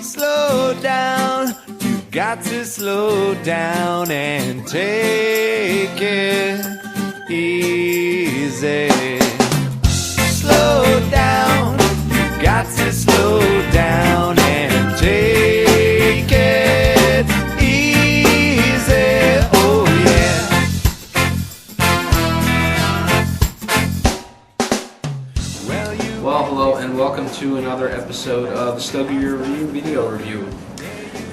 Slow down, you got to slow down and take it easy. Slow down, you got to slow down and take it easy. Oh yeah. Well, hello and welcome to another episode of the Stogie video review.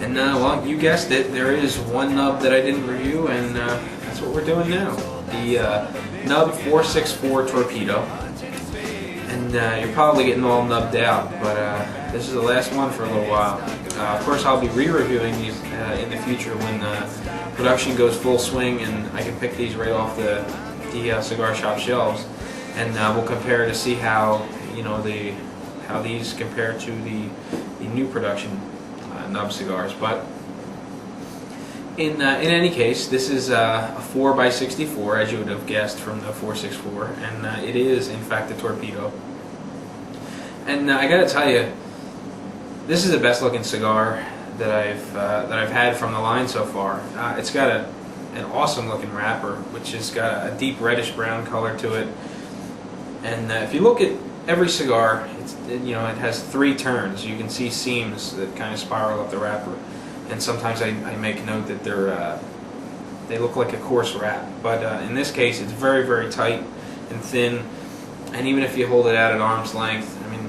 And well, you guessed it, there is one nub that I didn't review, and that's what we're doing now. The Nub 464 Torpedo. And you're probably getting all nubbed out, but this is the last one for a little while. Of course, I'll be re-reviewing these in the future when production goes full swing, and I can pick these right off the cigar shop shelves, and we'll compare to see how how these compare to the new production nub cigars. But in any case, this is a 4x64, as you would have guessed from the 464, and it is in fact a Torpedo. And I got to tell you, this is the best looking cigar that I've had from the line so far. It's got an awesome looking wrapper, which has got a deep reddish brown color to it. And if you look at every cigar, it has three turns. You can see seams that kind of spiral up the wrapper, and sometimes I make note that they look like a coarse wrap. But in this case, it's very, very tight and thin, and even if you hold it out at arm's length, I mean,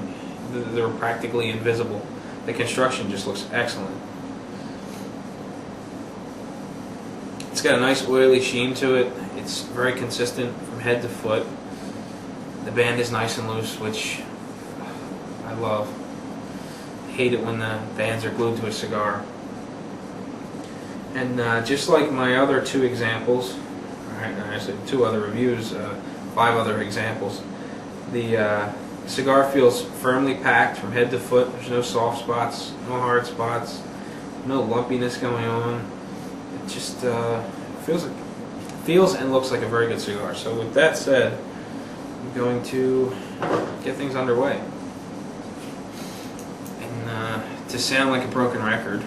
they're practically invisible. The construction just looks excellent. It's got a nice oily sheen to it. It's very consistent from head to foot. The band is nice and loose, which I love. I hate it when the bands are glued to a cigar. And just like my other two examples, I said two other reviews, 5 other examples, the cigar feels firmly packed from head to foot. There's no soft spots, no hard spots, no lumpiness going on. It just feels and looks like a very good cigar. So with that said, I'm going to get things underway. And to sound like a broken record,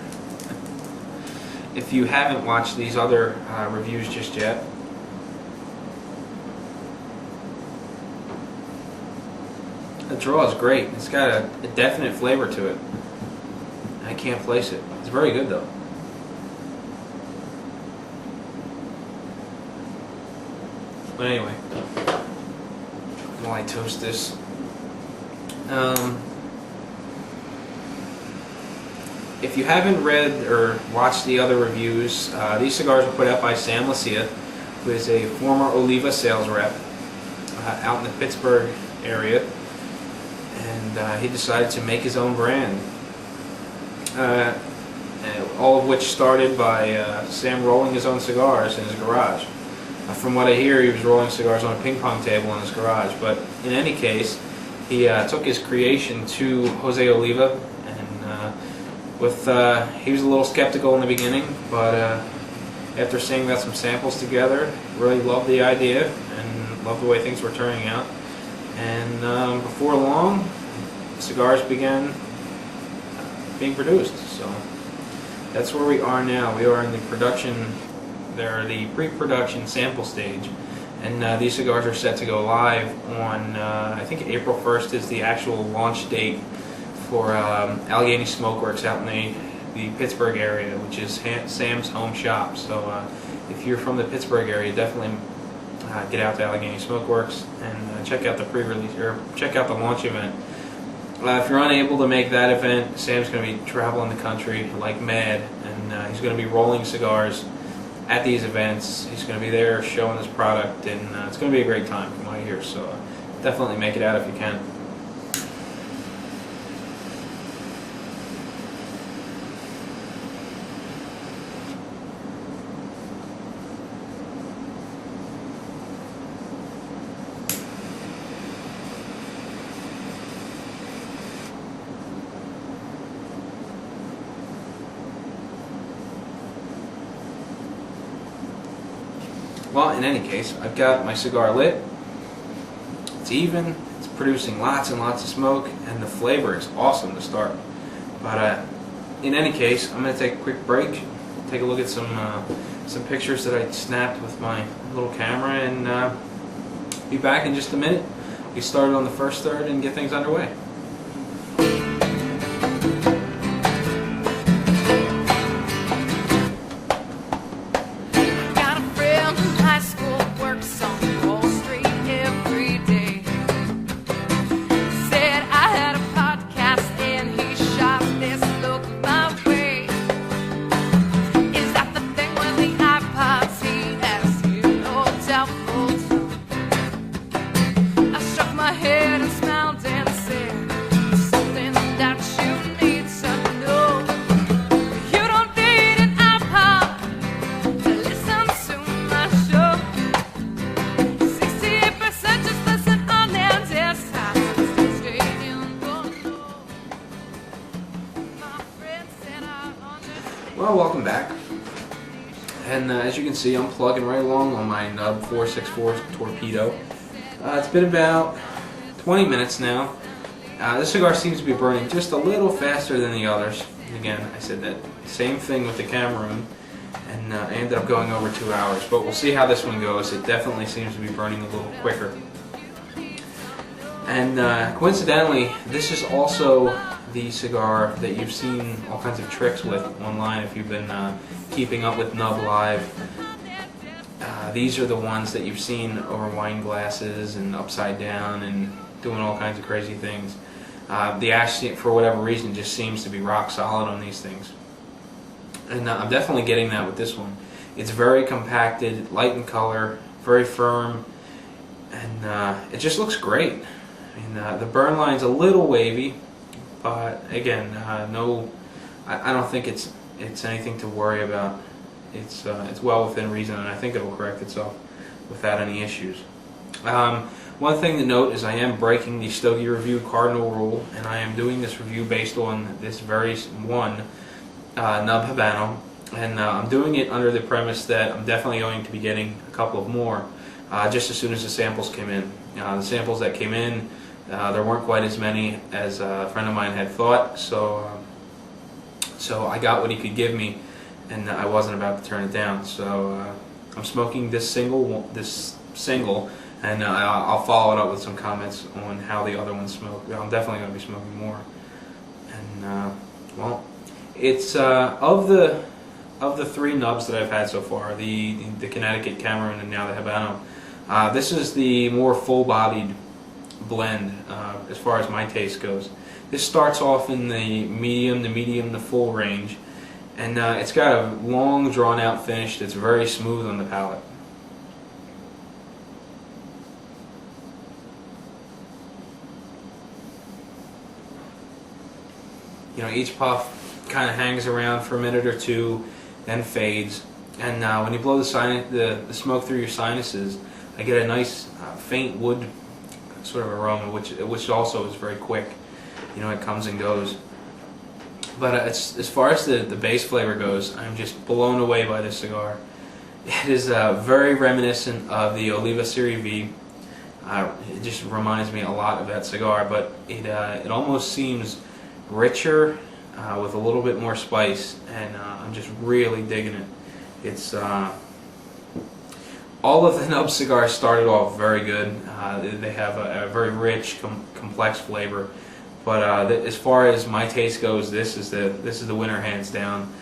if you haven't watched these other reviews just yet, the draw is great. It's got a definite flavor to it. I can't place it. It's very good though. But anyway, while I toast this, if you haven't read or watched the other reviews, these cigars were put out by Sam Lucia, who is a former Oliva sales rep out in the Pittsburgh area, and he decided to make his own brand. All of which started by Sam rolling his own cigars in his garage. From what I hear, he was rolling cigars on a ping pong table in his garage. But in any case, he took his creation to Jose Oliva, and he was a little skeptical in the beginning, but after seeing that some samples together, really loved the idea and loved the way things were turning out. And before long, cigars began being produced. So that's where we are now. We are in the production. They're the pre-production sample stage, and these cigars are set to go live on, I think April 1st is the actual launch date for Allegheny Smokeworks out in the Pittsburgh area, which is Sam's home shop. So if you're from the Pittsburgh area, definitely get out to Allegheny Smokeworks and check out the pre-release, or check out the launch event. If you're unable to make that event, Sam's going to be traveling the country like mad, and he's going to be rolling cigars at these events. He's going to be there showing his product, and it's going to be a great time from what I hear. So definitely make it out if you can. Well, in any case, I've got my cigar lit. It's even, it's producing lots and lots of smoke, and the flavor is awesome to start. But in any case, I'm going to take a quick break, take a look at some pictures that I snapped with my little camera, and be back in just a minute. Get started on the first third and get things underway. Well, welcome back, and as you can see, I'm plugging right along on my Nub 464 Torpedo. It's been about 20 minutes now. This cigar seems to be burning just a little faster than the others. Again, I said that same thing with the Cameroon, and I ended up going over 2 hours, but we'll see how this one goes. It definitely seems to be burning a little quicker. And coincidentally, this is also the cigar that you've seen all kinds of tricks with online if you've been keeping up with Nub Live. These are the ones that you've seen over wine glasses and upside down and doing all kinds of crazy things. The ash, for whatever reason, just seems to be rock solid on these things. And I'm definitely getting that with this one. It's very compacted, light in color, very firm, and it just looks great. I mean, the burn line's a little wavy, but again, no, I don't think it's anything to worry about. It's well within reason, and I think it'll correct itself without any issues. One thing to note is I am breaking the Stogie review cardinal rule, and I am doing this review based on this very one Nub Habano, and I'm doing it under the premise that I'm definitely going to be getting a couple of more just as soon as the samples came in. The samples that came in, there weren't quite as many as a friend of mine had thought, so I got what he could give me, and I wasn't about to turn it down. So I'm smoking this single, and I'll follow it up with some comments on how the other ones smoke. I'm definitely going to be smoking more. And well, it's of the three nubs that I've had so far, the Connecticut, Cameroon, and now the Habano. This is the more full-bodied blend as far as my taste goes. This starts off in the medium to full range, and it's got a long drawn out finish that's very smooth on the palate. You know, each puff kind of hangs around for a minute or two, then fades, and when you blow the smoke through your sinuses, I get a nice faint wood sort of aroma, which also is very quick. You know, it comes and goes. But as far as the base flavor goes, I'm just blown away by this cigar. It is very reminiscent of the Oliva Serie V. It just reminds me a lot of that cigar, but it almost seems richer with a little bit more spice, and I'm just really digging it. It's all of the Nub cigars started off very good. They have a very rich, complex flavor. But as far as my taste goes, this is the winner hands down.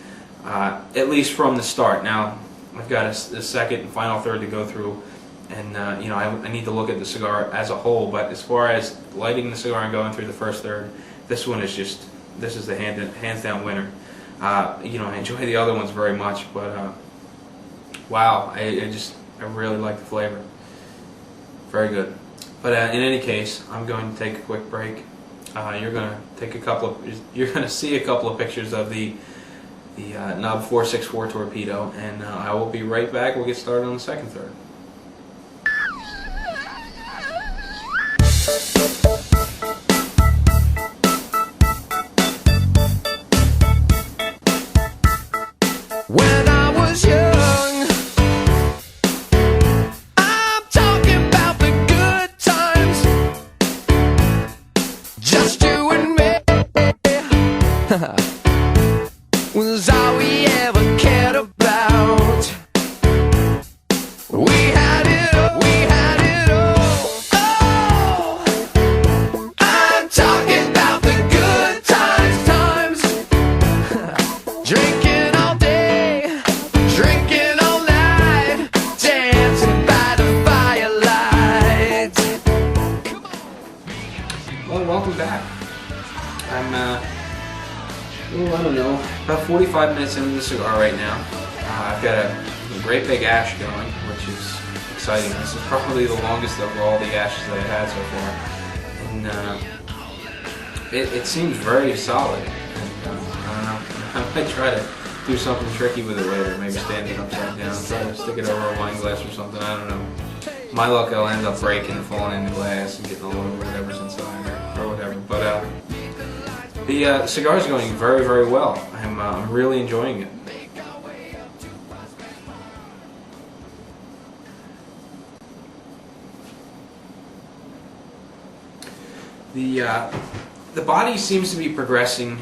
At least from the start. Now I've got a second and final third to go through, and you know, I need to look at the cigar as a whole. But as far as lighting the cigar and going through the first third, this one is the hands down winner. You know, I enjoy the other ones very much, but wow, I really like the flavor. Very good. But in any case, I'm going to take a quick break. You're going to see a couple of pictures of the Nub 464 Torpedo, and I will be right back. We'll get started on the second third. When I was young, I'm talking about the good times, just you and me. was all we ever cared about. We had it all, we had it all. Oh, I'm talking about the good times, drinking all day, drinking all night, dancing by the firelight. Well, welcome back. I'm, I don't know, about 45 minutes into the cigar right now. I've got a great big ash going, which is exciting. This is probably the longest of all the ashes that I've had so far. And it seems very solid. And, I don't know, I might try to do something tricky with it later. Maybe stand it upside down, try to stick it over a wine glass or something, I don't know. My luck, I'll end up breaking and falling in the glass and getting all over whatever's inside or whatever. But the cigar is going very, very well. I'm really enjoying it. The body seems to be progressing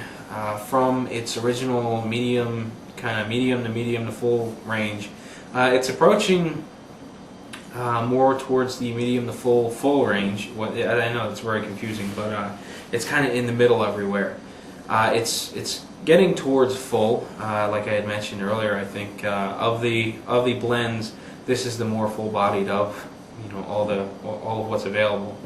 from its original medium, kind of medium to full range. It's approaching more towards the medium to full range. I know it's very confusing, but it's kind of in the middle everywhere. It's getting towards full, like I had mentioned earlier. I think of the blends, this is the more full-bodied of all of what's available.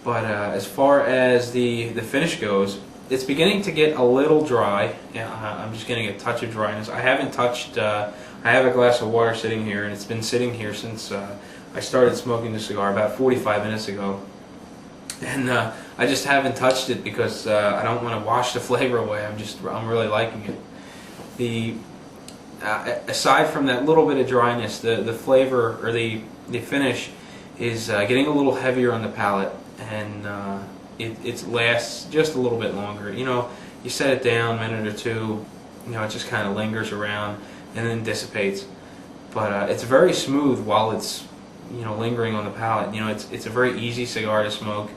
But as far as the finish goes, it's beginning to get a little dry. I'm just getting a touch of dryness. I haven't touched. I have a glass of water sitting here, and it's been sitting here since I started smoking the cigar about 45 minutes ago. And I just haven't touched it because I don't want to wash the flavor away. I'm really liking it. Aside from that little bit of dryness, the flavor or the finish is getting a little heavier on the palate, and it lasts just a little bit longer. You set it down a minute or two, it just kind of lingers around and then dissipates. But it's very smooth while it's lingering on the palate. It's a very easy cigar to smoke.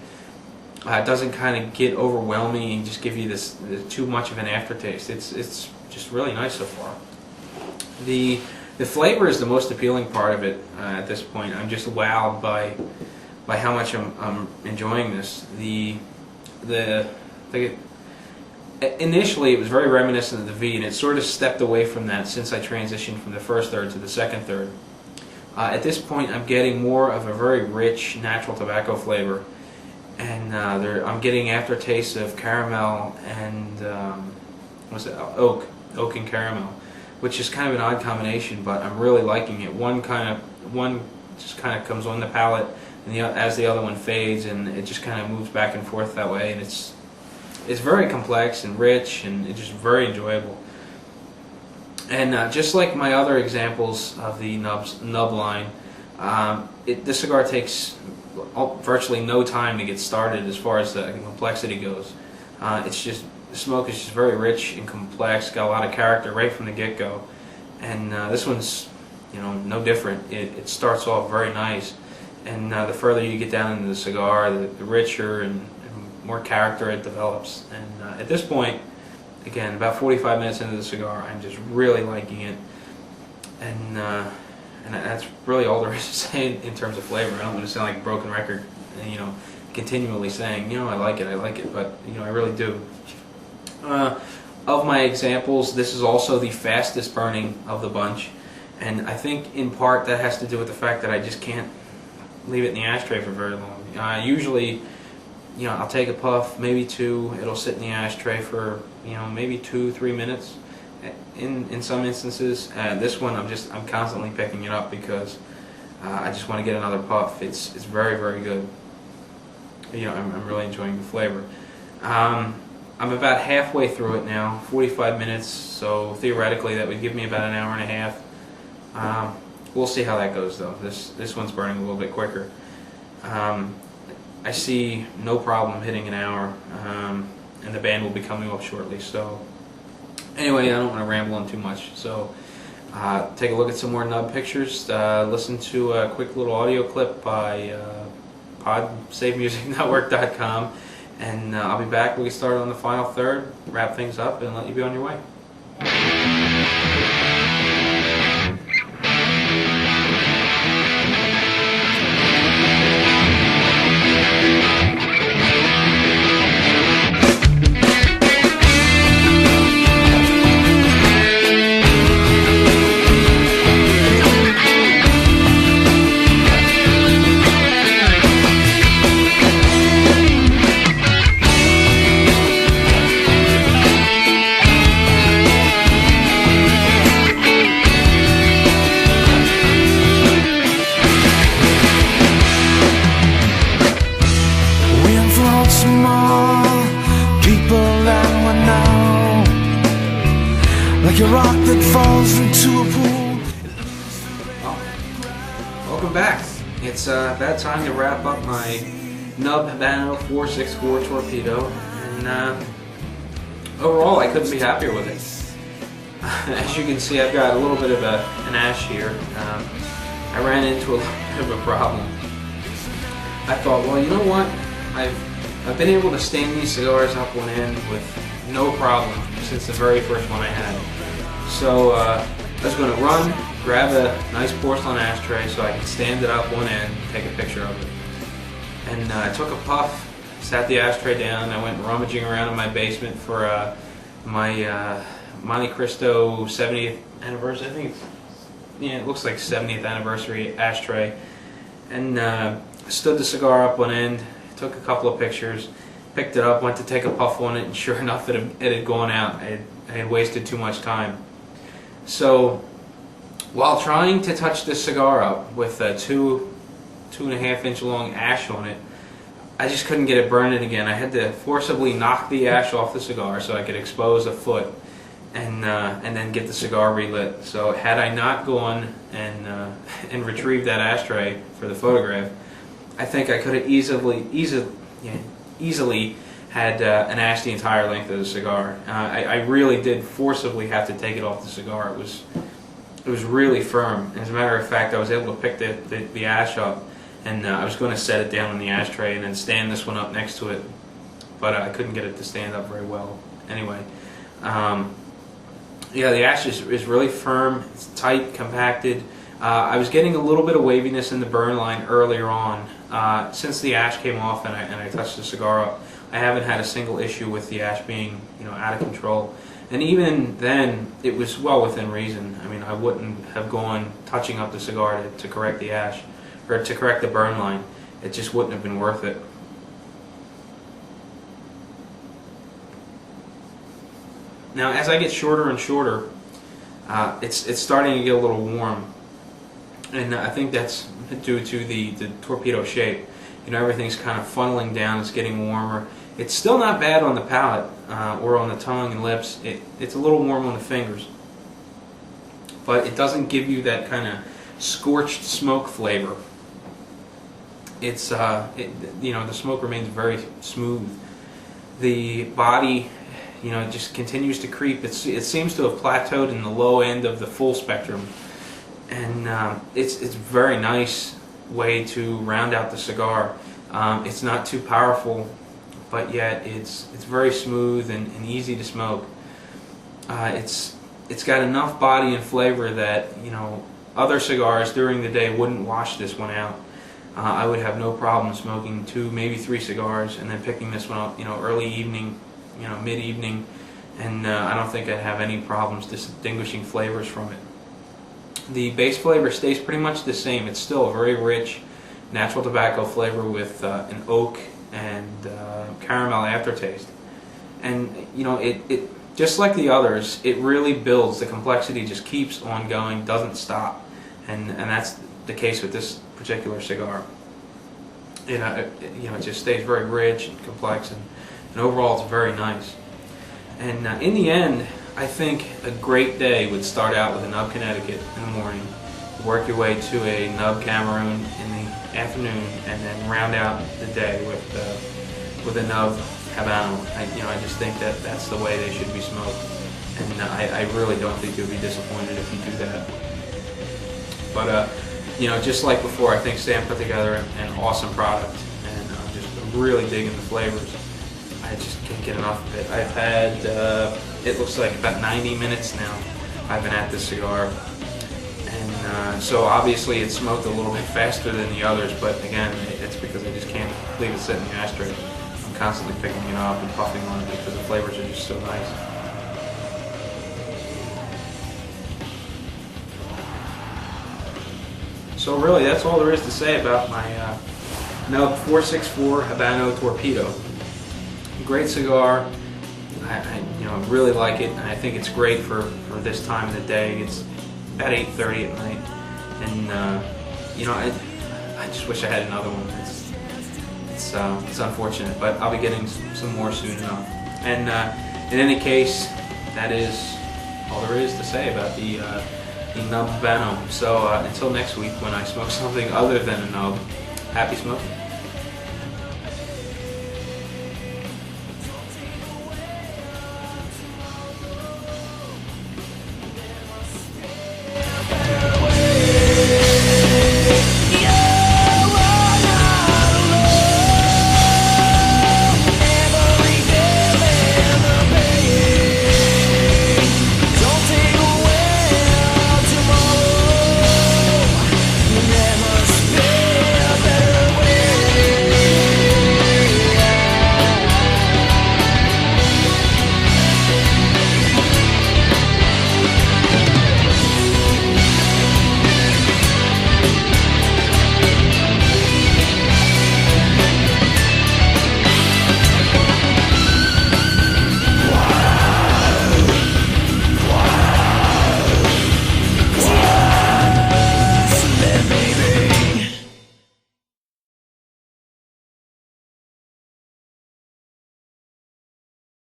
It doesn't kind of get overwhelming and just give you this too much of an aftertaste. It's just really nice so far. The flavor is the most appealing part of it at this point. I'm just wowed by how much I'm enjoying this. Initially, it was very reminiscent of the V, and it sort of stepped away from that since I transitioned from the first third to the second third. At this point, I'm getting more of a very rich, natural tobacco flavor, and I'm getting aftertaste of caramel and oak and caramel, which is kind of an odd combination, but I'm really liking it. One just kind of comes on the palate, and as the other one fades, and it just kind of moves back and forth that way, and it's very complex and rich, and it's just very enjoyable. And just like my other examples of the Nub line, this cigar takes virtually no time to get started as far as the complexity goes. The smoke is just very rich and complex, got a lot of character right from the get-go. And this one's no different. It starts off very nice, and the further you get down into the cigar, the richer and more character it develops. And at this point, again, about 45 minutes into the cigar, I'm just really liking it. And that's really all there is to say in terms of flavor. I don't want to sound like a broken record, continually saying, I like it, but I really do. Of my examples, this is also the fastest burning of the bunch, and I think in part that has to do with the fact that I just can't leave it in the ashtray for very long. Usually, I'll take a puff, maybe two. It'll sit in the ashtray for maybe 2-3 minutes. In some instances, this one I'm constantly picking it up because I just want to get another puff. It's very, very good. I'm really enjoying the flavor. I'm about halfway through it now, 45 minutes. So theoretically, that would give me about an hour and a half. We'll see how that goes, though. This one's burning a little bit quicker. I see no problem hitting an hour, and the band will be coming up shortly. So anyway, I don't want to ramble on too much. So take a look at some more Nub pictures. Listen to a quick little audio clip by podsavemusicnetwork.com, And I'll be back when we get started on the final third, wrap things up, and let you be on your way. Like a rock that falls into a pool. Welcome back. It's that time to wrap up my Nub Habano 464 Torpedo, and overall I couldn't be happier with it. As you can see, I've got a little bit of an ash here. I ran into a little bit of a problem. I thought, well, you know what? I've been able to stand these cigars up one end with no problem since the very first one I had. So I was going to run, grab a nice porcelain ashtray so I could stand it up one end, take a picture of it. And I took a puff, sat the ashtray down, I went rummaging around in my basement for my Monte Cristo 70th anniversary, I think it looks like 70th anniversary ashtray. And stood the cigar up one end, took a couple of pictures, picked it up, went to take a puff on it, and sure enough, it had gone out. I had wasted too much time. So, while trying to touch this cigar up with a 2.5 inch long ash on it, I just couldn't get it burning again. I had to forcibly knock the ash off the cigar so I could expose a foot and then get the cigar relit. So, had I not gone and retrieved that ashtray for the photograph, I think I could have easily had an ash the entire length of the cigar. I really did forcibly have to take it off the cigar. It was really firm. As a matter of fact, I was able to pick the ash up, and I was going to set it down on the ashtray and then stand this one up next to it, but I couldn't get it to stand up very well. Anyway, yeah, the ash is really firm. It's tight, compacted. I was getting a little bit of waviness in the burn line earlier on. Since the ash came off and I touched the cigar up, I haven't had a single issue with the ash being, out of control. And even then, it was well within reason. I mean, I wouldn't have gone touching up the cigar to correct the ash, or to correct the burn line. It just wouldn't have been worth it. Now, as I get shorter and shorter, it's starting to get a little warm. And I think that's due to the torpedo shape. Everything's kind of funneling down, it's getting warmer. It's still not bad on the palate or on the tongue and lips. It's a little warm on the fingers. But it doesn't give you that kind of scorched smoke flavor. It's, the smoke remains very smooth. The body, it just continues to creep. It seems to have plateaued in the low end of the full spectrum. And it's a very nice way to round out the cigar. It's not too powerful, but yet it's very smooth and easy to smoke. It's got enough body and flavor that other cigars during the day wouldn't wash this one out. I would have no problem smoking 2, maybe 3 cigars and then picking this one up, early evening, mid-evening, and I don't think I'd have any problems distinguishing flavors from it. The base flavor stays pretty much the same. It's still a very rich natural tobacco flavor with an oak and caramel aftertaste. And it just like the others, it really builds. The complexity just keeps on going, doesn't stop, and that's the case with this particular cigar. It just stays very rich and complex, and overall it's very nice. And in the end, I think a great day would start out with a Nub, Connecticut in the morning, work your way to a Nub, Cameroon in the afternoon, and then round out the day with a Nub Habano. I just think that's the way they should be smoked, and I really don't think you'll be disappointed if you do that. But just like before, I think Sam put together an awesome product, and I'm just really digging the flavors. I just can't get enough of it. I've had, it looks like about 90 minutes now I've been at this cigar. And so obviously it's smoked a little bit faster than the others, but again, it's because I just can't leave it sit in the ashtray. I'm constantly picking it up and puffing on it because the flavors are just so nice. So really, that's all there is to say about my Nub 464 Habano Torpedo. Great cigar. I really like it, and I think it's great for this time of the day. It's about 8:30 at night, and I just wish I had another one. It's unfortunate, but I'll be getting some more soon enough. And in any case, that is all there is to say about the Nub Habano. So until next week, when I smoke something other than a nub, happy smoking.